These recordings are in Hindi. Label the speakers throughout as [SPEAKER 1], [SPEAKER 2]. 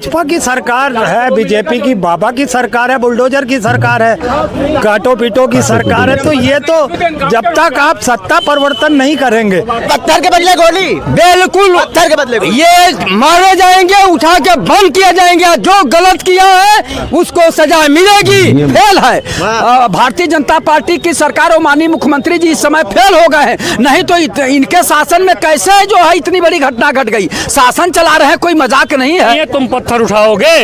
[SPEAKER 1] भाजपा की सरकार है, बीजेपी की बाबा की सरकार है, बुलडोजर की सरकार है, काटो पीटो की सरकार है। तो ये तो जब तक आप सत्ता परिवर्तन नहीं करेंगे,
[SPEAKER 2] पत्थर के बदले गोली,
[SPEAKER 3] बिल्कुल
[SPEAKER 2] पत्थर के बदले
[SPEAKER 3] ये मारे जाएंगे, उठा के बंद किया जाएंगे। जो गलत किया है उसको सजा मिलेगी। फेल है भारतीय जनता पार्टी की सरकार और माननीय मुख्यमंत्री जी इस समय फेल हो गए हैं। नहीं तो इनके शासन में कैसे जो है इतनी बड़ी घटना घट गई। शासन चला रहे हैं, कोई मजाक नहीं है।
[SPEAKER 4] ये तुम पत्थर उठाओगे,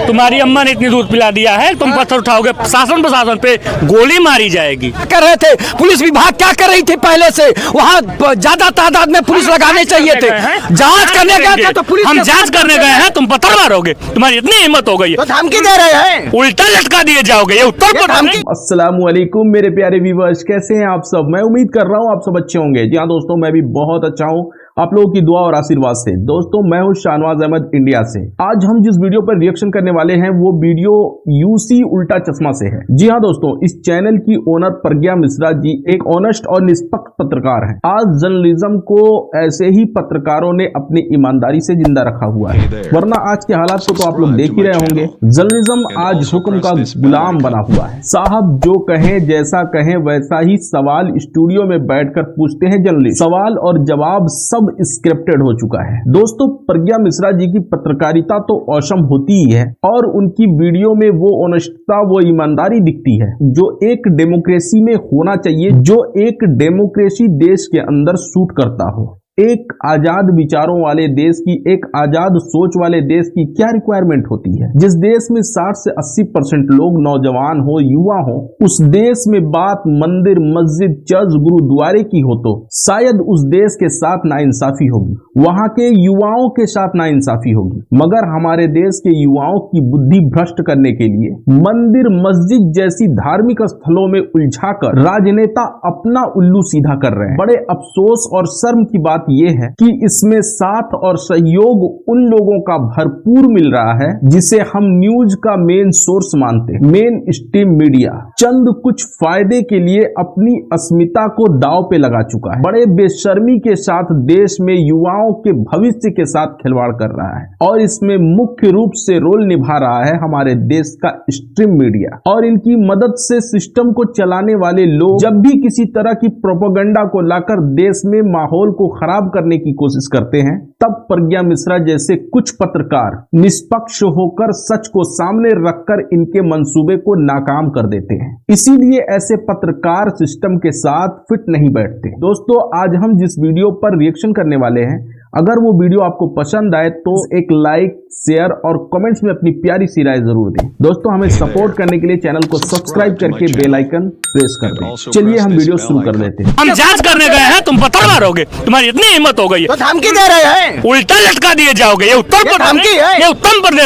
[SPEAKER 4] तुम्हारी अम्मा ने इतनी दूध पिला दिया है, तुम पत्थर उठाओगे, शासन प्रशासन पे गोली मारी जाएगी।
[SPEAKER 3] कर रहे थे पुलिस विभाग क्या कर रही थी पहले से, वहाँ ज्यादा तादाद में पुलिस लगाने चाहिए थे। जांच करने गए थे तो पुलिस,
[SPEAKER 4] हम जांच करने गए हैं, तुम पत्थर मारोगे, तुम्हारी इतनी हिम्मत हो गई है
[SPEAKER 2] तो धमकी दे रहे हैं,
[SPEAKER 4] उल्टा लटका दिए जाओगे। ये उत्तर प्रदेश।
[SPEAKER 5] अस्सलाम वालेकुम मेरे प्यारे व्यूअर्स, कैसे हैं आप सब। मैं उम्मीद कर रहा हूं आप सब अच्छे होंगे। जी हाँ दोस्तों, मैं भी बहुत अच्छा हूं आप लोगों की दुआ और आशीर्वाद से। दोस्तों मैं हूं शाहनवाज अहमद इंडिया से। आज हम जिस वीडियो पर रिएक्शन करने वाले हैं वो वीडियो यूसी उल्टा चश्मा से है। जी हाँ दोस्तों, इस चैनल की ओनर प्रज्ञा मिश्रा जी एक ऑनेस्ट और निष्पक्ष पत्रकार हैं। आज जर्नलिज्म को ऐसे ही पत्रकारों ने अपनी ईमानदारी से जिंदा रखा हुआ है, वरना आज के हालात को तो आप लोग देख ही रहे होंगे। जर्नलिज्म आज हुक्म का गुलाम बना हुआ है। साहब जो कहें, जैसा कहें वैसा ही सवाल स्टूडियो में बैठकर पूछते हैं जर्नलिस्ट। सवाल और जवाब सब स्क्रिप्टेड हो चुका है। दोस्तों प्रज्ञा मिश्रा जी की पत्रकारिता तो औसम होती ही है और उनकी वीडियो में वो ऑनेस्टता, वो ईमानदारी दिखती है जो एक डेमोक्रेसी में होना चाहिए, जो एक डेमोक्रेसी देश के अंदर सूट करता हो। एक आजाद विचारों वाले देश की, एक आजाद सोच वाले देश की क्या रिक्वायरमेंट होती है। जिस देश में 60 से 80% लोग नौजवान हो, युवा हो, उस देश में बात मंदिर, मस्जिद, चर्च, गुरुद्वारे की हो तो शायद उस देश के साथ नाइंसाफी होगी, वहां के युवाओं के साथ नाइंसाफी होगी। मगर हमारे देश के युवाओं की बुद्धि भ्रष्ट करने के लिए मंदिर, मस्जिद जैसी धार्मिक स्थलों में उलझाकर राजनेता अपना उल्लू सीधा कर रहे हैं। बड़े अफसोस और शर्म की बात यह है कि इसमें साथ और सहयोग उन लोगों का भरपूर मिल रहा है जिसे हम न्यूज का मेन सोर्स मानते हैं, मेन स्ट्रीम मीडिया चंद कुछ फायदे के लिए अपनी अस्मिता को दांव पे लगा चुका है। बड़े बेशर्मी के साथ देश में युवाओं के भविष्य के साथ खिलवाड़ कर रहा है और इसमें मुख्य रूप से रोल निभा रहा है हमारे देश का स्ट्रीम मीडिया। और इनकी मदद से सिस्टम को चलाने वाले लोग जब भी किसी तरह की प्रोपेगेंडा को लाकर देश में माहौल को खराब करने की कोशिश करते हैं, तब प्रज्ञा मिश्रा जैसे कुछ पत्रकार निष्पक्ष होकर सच को सामने रखकर इनके मंसूबे को नाकाम कर देते हैं। इसीलिए ऐसे पत्रकार सिस्टम के साथ फिट नहीं बैठते। दोस्तों आज हम जिस वीडियो पर रिएक्शन करने वाले हैं, अगर वो वीडियो आपको पसंद आए तो एक लाइक, शेयर और कमेंट्स में अपनी प्यारी सी राय जरूर दें। दोस्तों हमें सपोर्ट करने के लिए चैनल को सब्सक्राइब करके बेल आइकन प्रेस कर दें। चलिए हम वीडियो शुरू कर देते हैं।
[SPEAKER 4] हम जांच करने गए हैं, तुम पत्थर मारोगे, तुम्हारी इतनी हिम्मत हो गई है
[SPEAKER 2] तो धमकी दे रहे हैं,
[SPEAKER 4] उल्टा लटका दिए जाओगे। ये उत्तर प्रदेश है, ये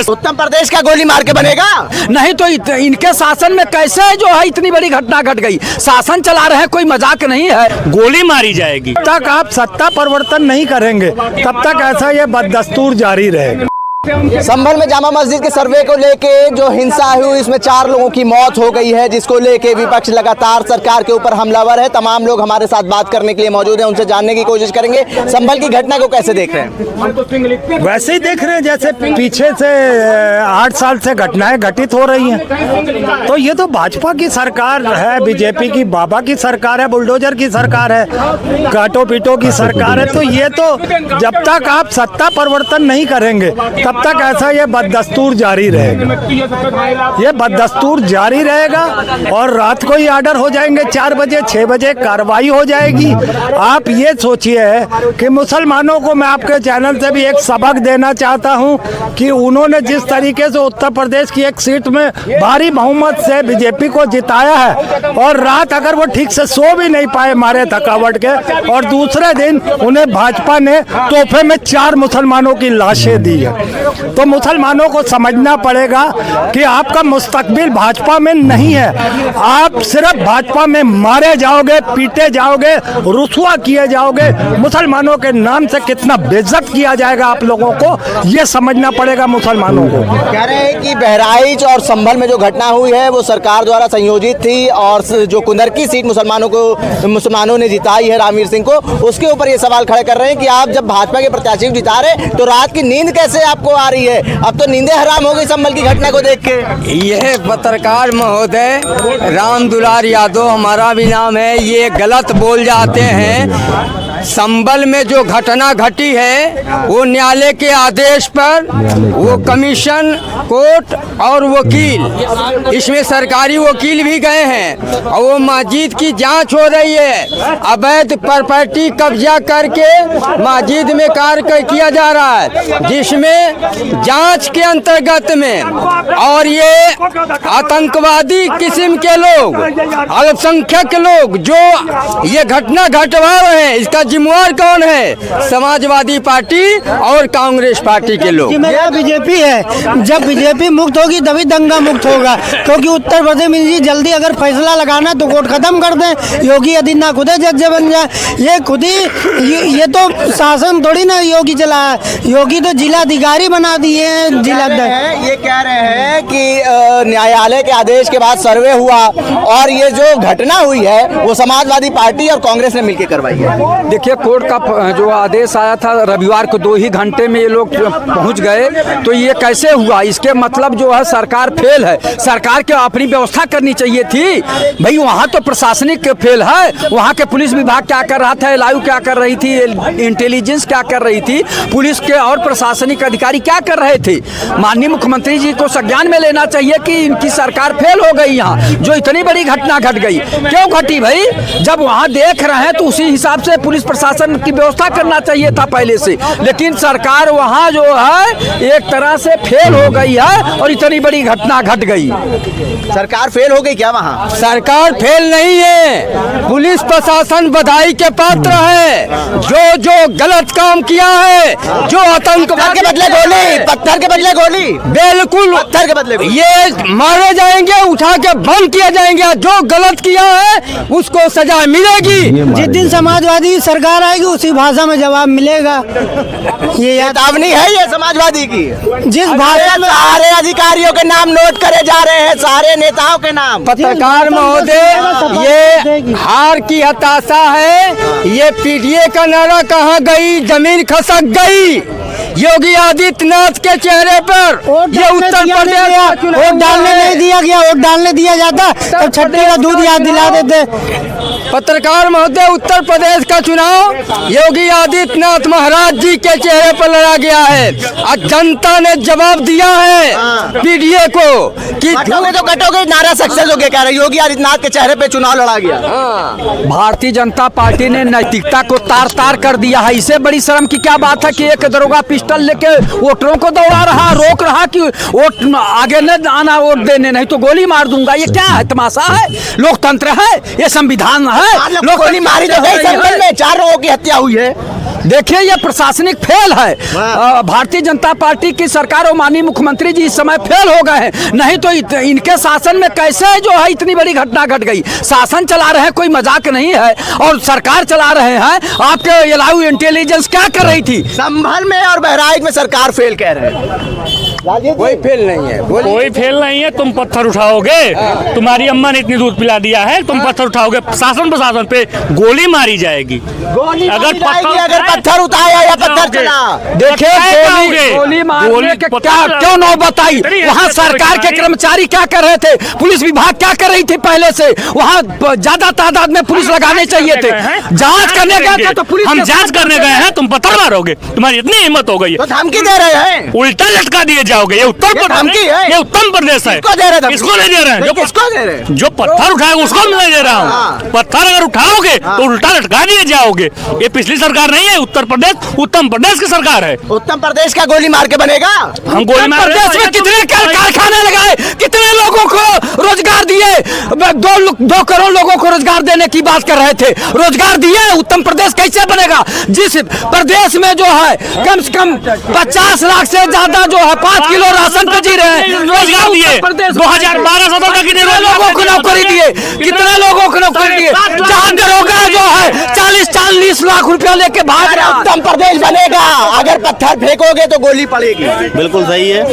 [SPEAKER 4] उत्तर प्रदेश
[SPEAKER 2] का गोली मार के बनेगा।
[SPEAKER 3] नहीं तो इनके शासन में कैसे जो है इतनी बड़ी घटना घट गई। शासन चला रहे हैं, कोई मजाक नहीं है।
[SPEAKER 4] गोली मारी जाएगी।
[SPEAKER 1] जब तक आप सत्ता परिवर्तन नहीं करेंगे तब तक ऐसा ये बददस्तूर जारी रहेगा।
[SPEAKER 2] संभल में जामा मस्जिद के सर्वे को लेके जो हिंसा हुई, इसमें 4 लोगों की मौत हो गई है, जिसको लेके विपक्ष लगातार सरकार के ऊपर हमलावर है। तमाम लोग हमारे साथ बात करने के लिए मौजूद हैं, उनसे जानने की कोशिश करेंगे संभल की घटना को कैसे देख रहे हैं।
[SPEAKER 1] वैसे ही देख रहे हैं जैसे पीछे से 8 साल से घटनाएं घटित हो रही हैं। तो ये तो भाजपा की सरकार है, बीजेपी की बाबा की सरकार है, बुलडोजर की सरकार है, काटो पीटो की सरकार है। तो ये तो जब तक आप सत्ता परिवर्तन नहीं करेंगे तब तक ऐसा ये बददस्तूर जारी रहेगा। ये बददस्तूर जारी रहेगा और रात को ही ऑर्डर हो जाएंगे 4 बजे 6 बजे कार्रवाई हो जाएगी। आप ये सोचिए कि मुसलमानों को मैं आपके चैनल से भी एक सबक देना चाहता हूं कि उन्होंने जिस तरीके से उत्तर प्रदेश की एक सीट में भारी बहुमत से बीजेपी को जिताया है और रात अगर वो ठीक से सो भी नहीं पाए मारे थकावट के, और दूसरे दिन उन्हें भाजपा ने तोहफे में 4 मुसलमानों की लाशें दी है। तो मुसलमानों को समझना पड़ेगा कि आपका मुस्तकबिल भाजपा में नहीं है। आप सिर्फ भाजपा में मारे जाओगे, पीटे जाओगे, रुसवा किए जाओगे। मुसलमानों के नाम से कितना बेइज्जत किया जाएगा आप लोगों को, ये समझना पड़ेगा मुसलमानों को।
[SPEAKER 2] कह रहे हैं कि बहराइच और संभल में जो घटना हुई है वो सरकार द्वारा संयोजित थी और जो कुंदर की सीट मुसलमानों ने जिताई है रामवीर सिंह को, उसके ऊपर ये सवाल खड़े कर रहे हैं कि आप जब भाजपा के प्रत्याशी को जिता रहे तो रात की नींद कैसे आपको आ रही है। अब तो नींदें हराम हो गई संभल की घटना को देख के।
[SPEAKER 3] यह पत्रकार महोदय राम दुलार यादव हमारा भी नाम है, ये गलत बोल जाते हैं। संभल में जो घटना घटी है वो न्यायालय के आदेश पर वो कमीशन, कोर्ट और वकील, इसमें सरकारी वकील भी गए हैं और वो मस्जिद की जांच हो रही है। अवैध प्रॉपर्टी कब्जा करके मस्जिद में कार्य किया जा रहा है, जिसमें जांच के अंतर्गत में और ये आतंकवादी किस्म के लोग, अल्पसंख्यक लोग जो ये घटना घटवा रहे हैं, इसका जिम्मेवार कौन है? समाजवादी पार्टी और कांग्रेस पार्टी के लोग।
[SPEAKER 6] मेरा बीजेपी है। जब बीजेपी मुक्त होगी तभी दंगा मुक्त होगा, क्योंकि उत्तर प्रदेश में जी जल्दी अगर फैसला लगाना तो कोर्ट खत्म कर दें। योगी आदित्यनाथ खुद जज बन जाए। ये खुद ही ये तो शासन थोड़ी ना योगी चला है, योगी तो जिलाधिकारी बना दिए हैं।
[SPEAKER 2] ये कह रहे हैं कि न्यायालय के आदेश के बाद सर्वे हुआ और ये जो घटना हुई है वो समाजवादी पार्टी और कांग्रेस ने मिलकर करवाई है।
[SPEAKER 3] देखिए, कोर्ट का जो आदेश आया था रविवार को 2 ही घंटे में ये लोग पहुंच गए, तो ये कैसे हुआ? इसके मतलब जो है सरकार फेल है। सरकार के अपनी व्यवस्था करनी चाहिए थी भाई। वहाँ तो प्रशासनिक फेल है, वहाँ के पुलिस विभाग क्या कर रहा था, एलआईयू क्या कर रही थी, इंटेलिजेंस क्या कर रही थी, पुलिस के और प्रशासनिक अधिकारी क्या कर रहे थे। माननीय मुख्यमंत्री जी को संज्ञान में लेना चाहिए कि इनकी सरकार फेल हो गई। यहाँ जो इतनी बड़ी घटना घट गई, क्यों घटी भाई? जब वहाँ देख रहे हैं तो उसी हिसाब से पुलिस प्रशासन की व्यवस्था करना चाहिए था पहले से, लेकिन सरकार वहाँ जो है एक तरह से फेल हो गई है और इतनी बड़ी घटना घट गई।
[SPEAKER 2] सरकार फेल हो गई क्या वहाँ?
[SPEAKER 3] सरकार फेल नहीं है, पुलिस प्रशासन बधाई के पात्र है। जो गलत काम किया है, जो आतंकवाद
[SPEAKER 2] के बदले गोली, पत्थर के बदले गोली,
[SPEAKER 3] बिल्कुल
[SPEAKER 2] पत्थर के बदले गोली।
[SPEAKER 3] ये मारे जाएंगे, उठा के बंद किया जाएंगे। जो गलत किया है उसको सजा मिलेगी।
[SPEAKER 6] जिस दिन समाजवादी सरकार आएगी उसी भाषा में जवाब मिलेगा। ये
[SPEAKER 2] चेतावनी है ये समाजवादी की।
[SPEAKER 6] जिस भाषा में
[SPEAKER 2] सारे अधिकारियों के नाम नोट करे जा रहे हैं, सारे नेताओं के नाम।
[SPEAKER 3] पत्रकार महोदय, ये हार की हताशा है। ये पीडीए का नारा कहाँ गई? जमीन खसक गई योगी आदित्यनाथ के चेहरे पर। ये उत्तर प्रदेश
[SPEAKER 6] वोट डालने नहीं दिया गया, वोट डालने दिया जाता तब छठे का दूध याद दिला देते।
[SPEAKER 3] पत्रकार महोदय, उत्तर प्रदेश का चुनाव योगी आदित्यनाथ महाराज जी के चेहरे पर लड़ा गया है और जनता ने जवाब दिया है पीडीए को कि
[SPEAKER 2] कटोगे नारा सक्सेस हो गया। कह रहे योगी आदित्यनाथ के चेहरे पे चुनाव लड़ा गया।
[SPEAKER 3] भारतीय जनता पार्टी ने नैतिकता को तार तार कर दिया है। इससे बड़ी शर्म की क्या बात है कि एक दरोगा पिस्टल लेके वोटरों को दौड़ा रहा, रोक रहा कि वोट आगे न आना, वोट देने, नहीं तो गोली मार दूंगा। ये क्या है? तमाशा है? लोकतंत्र है? ये संविधान है?
[SPEAKER 2] गोली मारी तो गई संभल में, 4 लोगों की हत्या हुई है।
[SPEAKER 3] देखिए, ये प्रशासनिक फेल है। भारतीय जनता पार्टी की सरकार और माननीय मुख्यमंत्री जी इस समय फेल हो गए हैं। नहीं तो इनके शासन में कैसे जो है इतनी बड़ी घटना घट गई। शासन चला रहे हैं, कोई मजाक नहीं है, और सरकार चला रहे हैं। आपके एलआईयू इंटेलिजेंस क्या कर रही थी?
[SPEAKER 2] संभल में और बहराइच में सरकार फेल कह रहे हैं।
[SPEAKER 3] कोई फेल नहीं है,
[SPEAKER 4] कोई फेल नहीं है। तुम पत्थर उठाओगे, तुम्हारी अम्मा ने इतनी दूध पिला दिया है, तुम पत्थर उठाओगे, शासन प्रशासन पे गोली मारी जाएगी।
[SPEAKER 2] अगर पत्थर उठाया या पत्थर चला,
[SPEAKER 3] देखिए गोली मारने के क्या क्यों न बताई। वहाँ सरकार के कर्मचारी क्या कर रहे थे, पुलिस विभाग क्या कर रही थी पहले से। वहाँ ज्यादा तादाद में पुलिस लगाने चाहिए थे। जांच करने गए थे तो पुलिस,
[SPEAKER 4] हम जांच करने गए हैं, तुम पत्थर मारोगे? तुम्हारी इतनी हिम्मत हो गई
[SPEAKER 2] तो धमकी दे रहे हैं,
[SPEAKER 4] उल्टा लटका दिए जाओगे। ये उत्तर प्रदेश है, ये उत्तर प्रदेश है।
[SPEAKER 2] किसको दे रहे हैं?
[SPEAKER 4] किसको नहीं दे रहे हैं?
[SPEAKER 2] किसको दे रहे हैं?
[SPEAKER 4] जो पत्थर उठाएगा उसको मैं दे रहा हूँ। पत्थर अगर उठाओगे तो उल्टा लटका दिए जाओगे। ये पिछली सरकार नहीं है, उत्तर प्रदेश की सरकार है।
[SPEAKER 2] उत्तर प्रदेश का गोली मार के बनेगा?
[SPEAKER 4] हम गोली मार
[SPEAKER 3] प्रदेश में कितने कारखाने लगाए, कितने लोगों को रोजगार दिए? 2 करोड़ लोगों को रोजगार देने की बात कर रहे थे, रोजगार दिए। उत्तर प्रदेश कैसे बनेगा? जिस प्रदेश में जो है कम से कम 50 लाख से ज्यादा जो है 5 किलो राशन पे जी रहे हैं,
[SPEAKER 4] रोजगार दिए। 2012 तक कितने
[SPEAKER 3] लोगों को नौकरी दिए, कितने लोगों को नौकरी दिए? जहाँ दरोगा जो है 40-40 लाख रुपया लेके भाग रहा है।
[SPEAKER 2] उत्तर प्रदेश बनेगा अगर पत्थर फेंकोगे तो गोली पड़ेगी।
[SPEAKER 7] बिल्कुल सही है।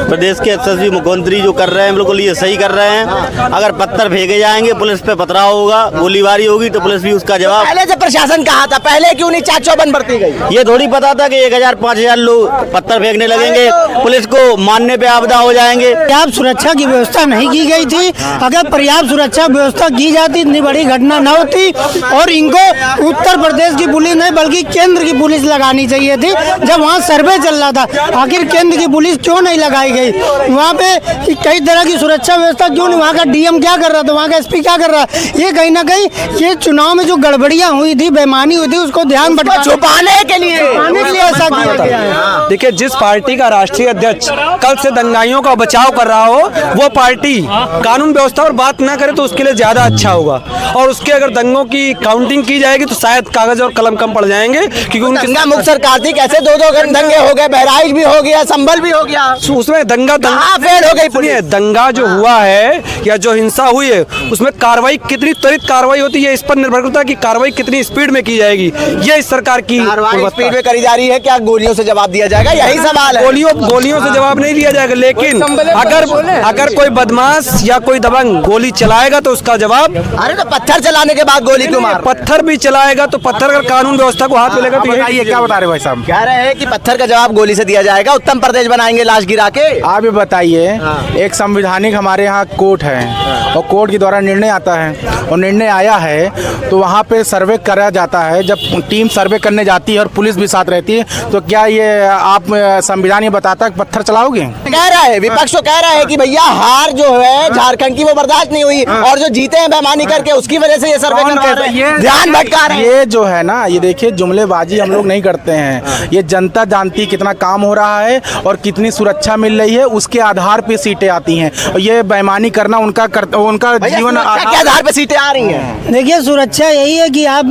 [SPEAKER 7] प्रदेश के यशस्वी मुख्यमंत्री जो कर रहे हैं बिल्कुल ये सही कर रहे हैं। अगर पत्थर फेंके जाएंगे, पुलिस पे पथराव होगा, गोलीबारी होगी तो पुलिस भी उसका जवाब
[SPEAKER 2] पहले से प्रशासन कहाँ था? पहले क्यों नहीं चाक चौबंद बरती गई?
[SPEAKER 7] ये थोड़ी पता था कि 1000-5000 लोग पत्थर फेंकने लगेंगे, पुलिस को मानने पे आपदा हो जाएंगे।
[SPEAKER 6] पर्याप्त सुरक्षा की व्यवस्था नहीं की गई थी। अगर पर्याप्त सुरक्षा व्यवस्था की जाती इतनी बड़ी घटना न होती। और इनको उत्तर प्रदेश की पुलिस नहीं बल्कि केंद्र की पुलिस लगानी चाहिए थी। जब वहाँ सर्वे चल रहा था, आखिर केंद्र की पुलिस क्यों नहीं लगाई गई? वहाँ पे कई तरह की सुरक्षा व्यवस्था क्यों नहीं? वहाँ का डीएम क्या कर रहा था? वहाँ का एसपी क्या कर रहा है? ये कहीं ना कहीं ये चुनाव में जो गड़बड़ियाँ हुई थी, बेईमानी हुई थी, उसको ध्यान
[SPEAKER 2] छुपाने के लिए
[SPEAKER 6] ऐसा किया गया है।
[SPEAKER 3] देखिए, जिस पार्टी का राष्ट्रीय अध्यक्ष कल से दंगाइयों का बचाव कर रहा हो, वो पार्टी कानून व्यवस्था पर बात ना करे तो उसके लिए ज्यादा अच्छा होगा। और उसके अगर दंगों की काउंटिंग की जाएगी तो शायद कागज और कलम कम पड़ जाएंगे, क्योंकि उनकी
[SPEAKER 2] दंगा मुक्त सरकार थी। कैसे 2-2 दंगे हो गए, बहराइच भी हो गया, संभल भी हो गया,
[SPEAKER 3] उसमें दंगा
[SPEAKER 2] फेल हो गई पुलिस।
[SPEAKER 3] दंगा जो हुआ है या जो हिंसा हुई है, उसमें कार्रवाई कितनी त्वरित कार्रवाई होती है, इस पर निर्भर करता है कि कार्रवाई कितनी स्पीड में की जाएगी। ये इस सरकार की
[SPEAKER 2] स्पीड में करी जा रही है। क्या गोलियों से जवाब दिया जाएगा? यही सवाल है।
[SPEAKER 3] गोलियों से जवाब नहीं दिया जाएगा, लेकिन अगर कोई बदमाश या कोई दबंग गोली चलाएगा तो उसका जवाब।
[SPEAKER 2] अरे तो पत्थर चलाने के बाद गोली क्यों मार?
[SPEAKER 3] पत्थर भी चलाएगा तो पत्थर अगर कानून व्यवस्था को हाथ में लेगा तो
[SPEAKER 1] ये क्या बता रहे भाई साहब?
[SPEAKER 2] कह रहे हैं कि पत्थर का जवाब गोली से दिया जाएगा। उत्तम प्रदेश बनाएंगे लाश गिरा के।
[SPEAKER 1] आप ये बताइए, एक संवैधानिक हमारे यहाँ कोर्ट है और कोर्ट के द्वारा निर्णय आता है और निर्णय आया है तो वहाँ पे सर्वे करा जाता है। जब टीम सर्वे करने जाती है और पुलिस भी साथ रहती है, तो क्या ये आप संविधान ये बताता है कि पत्थर चलाओगे?
[SPEAKER 2] कह रहा है विपक्ष तो कह रहा है कि भैया हार जो है झारखंड की वो बर्दाश्त नहीं हुई और जो जीते हैं बेईमानी करके उसकी वजह से ये सर्वे करवा रहे हैं, ध्यान भटका रहे हैं।
[SPEAKER 1] ये जो है ना, ये देखिए जुमलेबाजी हम लोग नहीं करते हैं। ये जनता जानती है कितना काम हो रहा है और कितनी सुरक्षा मिल रही है, उसके आधार पे सीटें आती हैं। और ये बेईमानी करना उनका जीवन
[SPEAKER 2] के आधार पे सीटें आ रही हैं।
[SPEAKER 6] देखिए, सुरक्षा यही है कि आप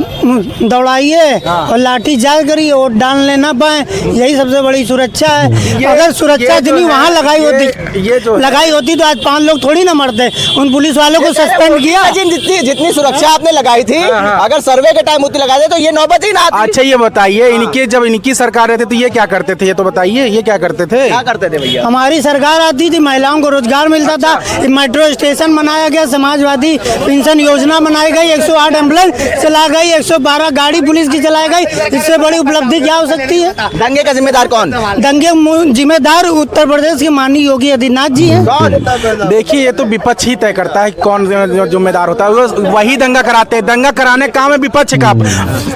[SPEAKER 6] दौड़ाइए और लाठी चार्ज करिए, वोट डालने ना पाए, यही सबसे बड़ी सुरक्षा है। अगर सुरक्षा इतनी वहाँ लगाई होती तो आज 5 लोग थोड़ी ना मरते। उन पुलिस वालों को सस्पेंड किया।
[SPEAKER 2] जितनी सुरक्षा आपने लगाई थी, अगर सर्वे के टाइम उतनी लगा दे तो ये नौबत ही ना आती।
[SPEAKER 1] अच्छा ये बताइए, इनके जब इनकी सरकार रहती तो ये क्या करते थे? ये तो बताइए, ये क्या करते थे?
[SPEAKER 2] क्या करते थे भैया?
[SPEAKER 6] हमारी सरकार आती थी, महिलाओं को रोजगार मिलता था, मेट्रो स्टेशन बनाया गया, समाजवादी पेंशन योजना बनाई गई, 108 एम्बुलेंस चला गई, 112 गाड़ी पुलिस की चलाई गई। इससे बड़ी उपलब्धि क्या हो सकती है?
[SPEAKER 2] दंगे का जिम्मेदार कौन?
[SPEAKER 6] दंगे जिम्मेदार उत्तर प्रदेश के माननीय योगी आदित्यनाथ जी हैं।
[SPEAKER 1] देखिए, ये तो विपक्ष ही तय करता है कौन जिम्मेदार होता है। वही दंगा कराते हैं। दंगा कराने का काम है विपक्ष का,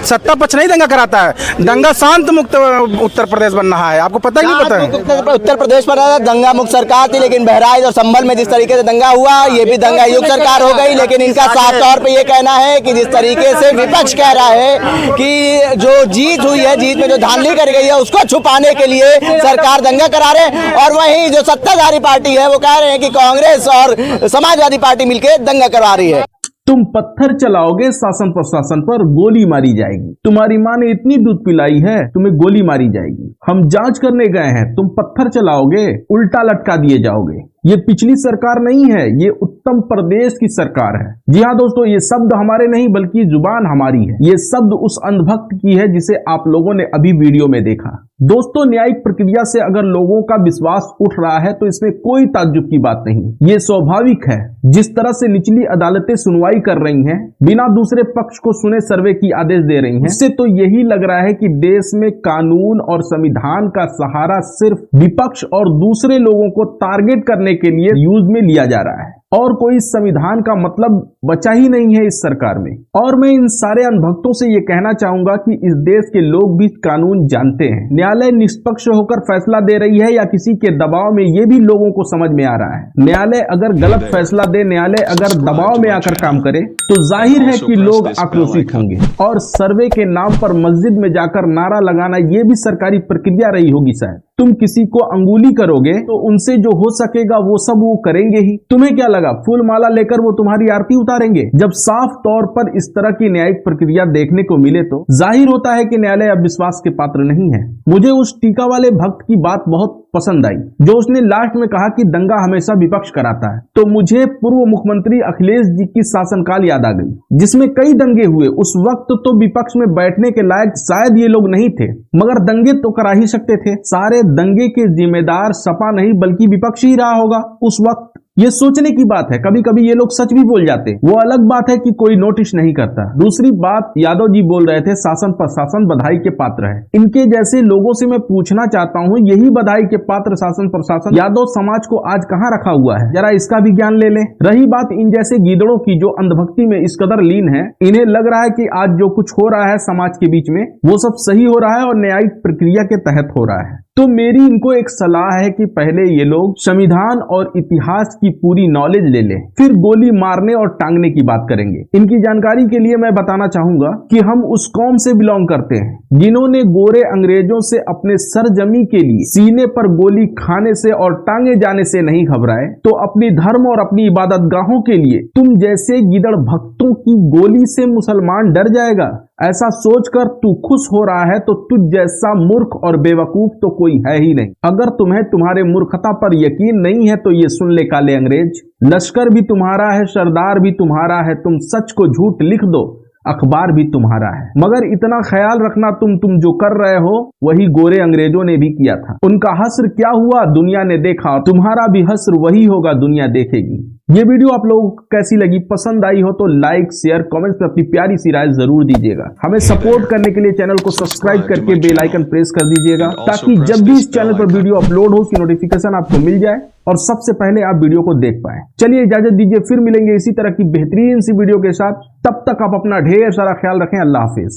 [SPEAKER 1] सत्ता पक्ष नहीं दंगा कराता है। दंगा शांत मुक्त उत्तर प्रदेश बन रहा है, आपको पता ही नहीं पता है?
[SPEAKER 2] उत्तर प्रदेश पर दंगा मुक्त सरकार थी, लेकिन बहराइच और संभल में जिस तरीके से दंगा हुआ, ये भी दंगा युक्त सरकार हो गई। लेकिन इनका साफ तौर पे ये कहना है कि जिस तरीके से विपक्ष कह रहा है कि जो जीत हुई है, जीत में जो धांधली कर गई है, उसको छुपाने के लिए सरकार दंगा करा रहे हैं। और वहीं जो सत्ताधारी पार्टी है वो कह रहे हैं कि कांग्रेस और समाजवादी पार्टी मिलकर दंगा करवा रही है।
[SPEAKER 5] तुम पत्थर चलाओगे, शासन प्रशासन पर गोली मारी जाएगी। तुम्हारी माँ ने इतनी दूध पिलाई है, तुम्हें गोली मारी जाएगी। हम जांच करने गए हैं, तुम पत्थर चलाओगे, उल्टा लटका दिए जाओगे। ये पिछली सरकार नहीं है, ये उत्तम प्रदेश की सरकार है। जी हाँ दोस्तों, ये शब्द हमारे नहीं बल्कि जुबान हमारी है। ये शब्द उस अंधभक्त की है जिसे आप लोगों ने अभी वीडियो में देखा। दोस्तों, न्यायिक प्रक्रिया से अगर लोगों का विश्वास उठ रहा है तो इसमें कोई ताज्जुब की बात नहीं। ये स्वाभाविक है। जिस तरह से निचली अदालतें सुनवाई कर रही हैं, बिना दूसरे पक्ष को सुने सर्वे की आदेश दे रही हैं, इससे तो यही लग रहा है कि देश में कानून और संविधान का सहारा सिर्फ विपक्ष और दूसरे लोगों को टारगेट करने के लिए यूज में लिया जा रहा है और कोई संविधान का मतलब बचा ही नहीं है इस सरकार में। और मैं इन सारे अनभक्तों से ये कहना चाहूंगा कि इस देश के लोग भी कानून जानते हैं। न्यायालय निष्पक्ष होकर फैसला दे रही है या किसी के दबाव में, ये भी लोगों को समझ में आ रहा है। न्यायालय अगर गलत फैसला दे, न्यायालय अगर दबाव में आकर काम करे तो जाहिर है कि लोग आक्रोशित होंगे। और सर्वे के नाम पर मस्जिद में जाकर नारा लगाना, ये भी सरकारी प्रक्रिया रही होगी शायद। तुम किसी को अंगुली करोगे तो उनसे जो हो सकेगा वो सब वो करेंगे ही। तुम्हें क्या लगा फूल माला लेकर वो तुम्हारी आरती उतारेंगे? जब साफ तौर पर इस तरह की न्यायिक प्रक्रिया देखने को मिले तो जाहिर होता है कि न्यायालय अब विश्वास के पात्र नहीं है। मुझे उस टीका वाले भक्त की बात बहुत पसंद आई जो उसने लास्ट में कहा कि दंगा हमेशा विपक्ष कराता है। तो मुझे पूर्व मुख्यमंत्री अखिलेश जी की शासनकाल याद आ गई जिसमें कई दंगे हुए। उस वक्त तो विपक्ष में बैठने के लायक शायद ये लोग नहीं थे, मगर दंगे तो करा ही सकते थे। सारे दंगे के जिम्मेदार सपा नहीं बल्कि विपक्ष ही रहा होगा उस वक्त। ये सोचने की बात है। कभी कभी ये लोग सच भी बोल जाते, वो अलग बात है कि कोई नोटिस नहीं करता। दूसरी बात, यादव जी बोल रहे थे शासन प्रशासन बधाई के पात्र है। इनके जैसे लोगों से मैं पूछना चाहता हूँ, यही बधाई के पात्र शासन प्रशासन यादव समाज को आज कहाँ रखा हुआ है, जरा इसका भी ज्ञान ले लें। रही बात इन जैसे गीदड़ों की जो अंधभक्ति में इस कदर लीन है, इन्हें लग रहा है कि आज जो कुछ हो रहा है समाज के बीच में वो सब सही हो रहा है और न्यायिक प्रक्रिया के तहत हो रहा है। तो मेरी इनको एक सलाह है कि पहले ये लोग संविधान और इतिहास की पूरी नॉलेज ले लें, फिर गोली मारने और टांगने की बात करेंगे। इनकी जानकारी के लिए मैं बताना चाहूंगा कि हम उस कौम से बिलोंग करते हैं जिन्होंने गोरे अंग्रेजों से अपने सरजमी के लिए सीने पर गोली खाने से और टांगे जाने से नहीं घबराए, तो अपनी धर्म और अपनी इबादत गाहों के लिए तुम जैसे गिदड़ भक्तों की गोली से मुसलमान डर जाएगा? ऐसा सोचकर तू खुश हो रहा है तो तुझ जैसा मूर्ख और बेवकूफ तो कोई है ही नहीं। अगर तुम्हें तुम्हारे मूर्खता पर यकीन नहीं है तो ये सुन ले काले अंग्रेज, लश्कर भी तुम्हारा है, सरदार भी तुम्हारा है, तुम सच को झूठ लिख दो, अखबार भी तुम्हारा है। मगर इतना ख्याल रखना, तुम जो कर रहे हो वही गोरे अंग्रेजों ने भी किया था। उनका हस्र क्या हुआ दुनिया ने देखा, और तुम्हारा भी हस्र वही होगा, दुनिया देखेगी। ये वीडियो आप लोगों को कैसी लगी? पसंद आई हो तो लाइक शेयर कमेंट्स में अपनी प्यारी सी राय जरूर दीजिएगा। हमें सपोर्ट करने के लिए चैनल को सब्सक्राइब करके बेल आइकन प्रेस कर दीजिएगा, ताकि जब भी इस चैनल पर वीडियो अपलोड हो उसकी नोटिफिकेशन आपको मिल जाए और सबसे पहले आप वीडियो को देख पाए। चलिए इजाजत दीजिए, फिर मिलेंगे इसी तरह की बेहतरीन सी वीडियो के साथ। तब तक आप अपना ढेर सारा ख्याल रखें। अल्लाह हाफिज।